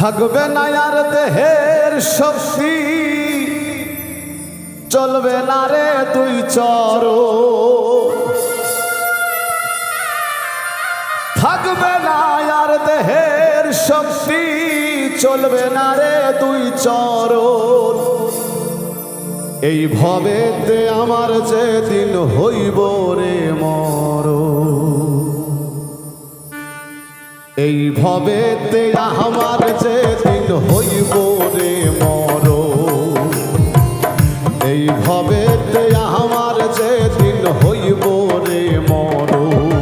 থাকবে না আর দেহের শক্তি, চলবে না রে দুই চরণ। থাকবে না আর দেহের শক্তি, চলবে না রে দুই চরণ। এই ভবেতে আমার যেদিন হইব রে মরণ, এই ভবেতে আমার যেদিন হইব রে মরণ, এই ভবেতে আমার যেদিন হইব রে মরণ।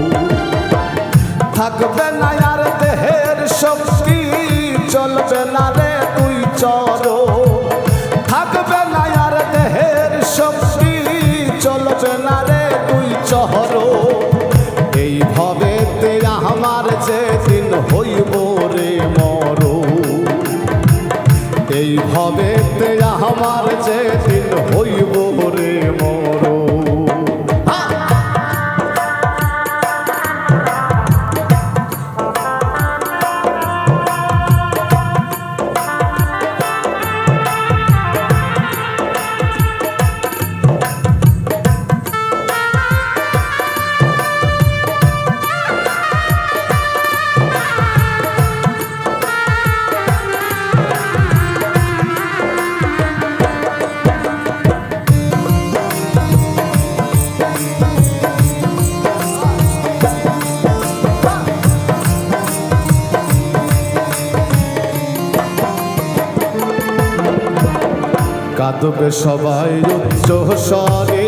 থাকবে না আর দেহের শক্তি, চলবে না রে দুই চরণ। থাকবে না আর দেহের শক্তি, চলবে না রে দুই চরণ। এই ভবেতে আমার যেদিন হইব রে মরণ, এই ভবেতে আমার যেদিন হইব রে মরণ। কাঁদবে সবাই উচ্চ স্বরে,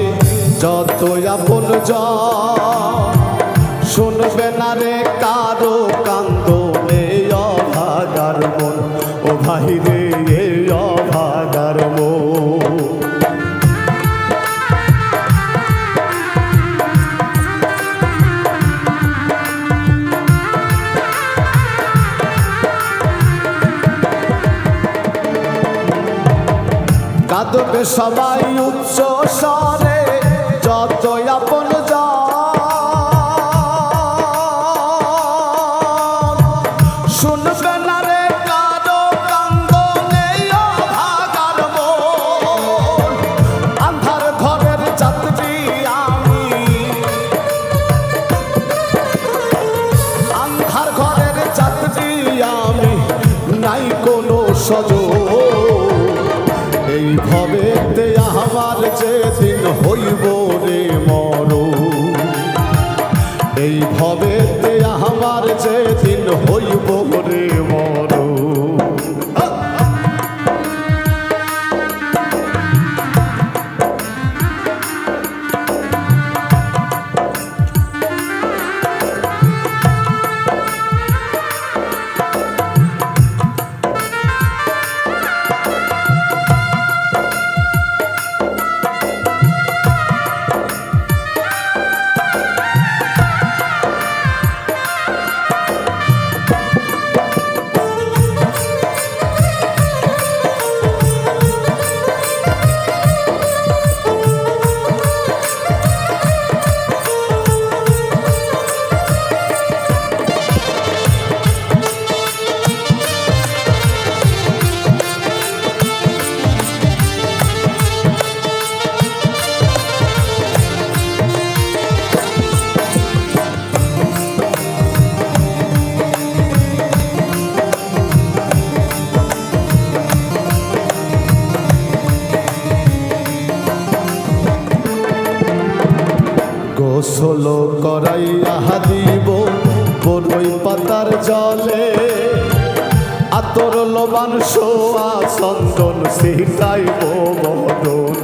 যত আপন জন। শুনবে না রে কারো কান্দনে অভাগার মন, ও ভাই রে এ অভাগার মন। কাঁদবে সবাই উচ্চ স্বরে, যত আপন জন। শুনবে না রে কারো কান্দনে অভাগার মন। আন্ধার ঘরের যাত্রী আমি, আন্ধার ঘরের যাত্রী আমি, নাই কোনো সজন। এই ভবেতে আমার যেদিন হইব রে মরণ, এই ভবেতে আমার যেদিন হইব রে মরণ। গোসল করাইয়া দিব বরই পাতার জলে, আতর লবান সোয়া চন্দন ছিটাইব বদন,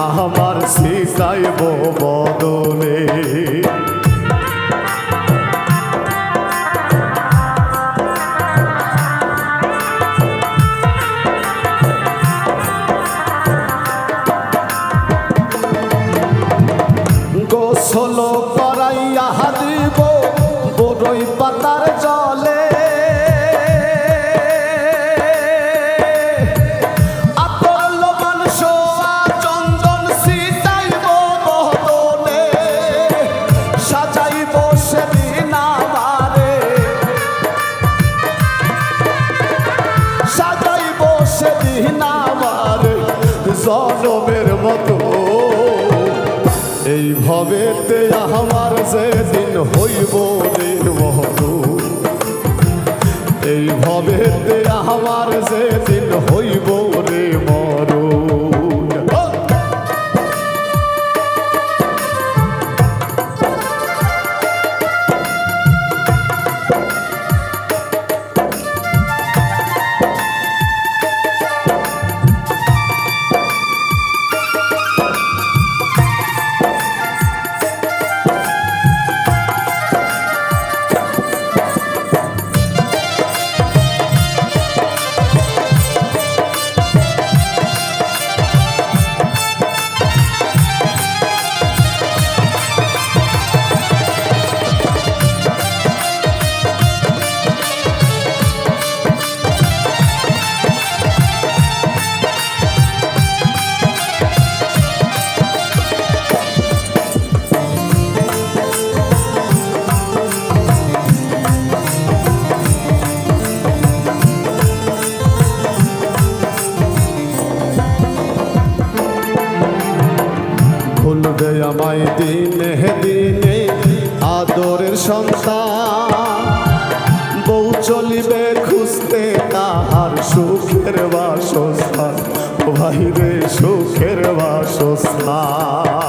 আমার ছিটাইব বদনে। গোসল করাইয়া দিব বরই পাতার জলে, আতর লবণ সোয়া চন্দন ছিটাইব বদনে। দিন আমার জনমের মতো এই ভবেতে আমার যেদিন হইব রে মরণ এই ভবেতে আমার যেদিন হইব রে মরণ ভুলবে আমায় দিনে দিনে আদরের সন্তান বউ চলিবে খুঁজতে তাহার সুখের বাসস্থান ও ভাই রে সুখের বাসস্থান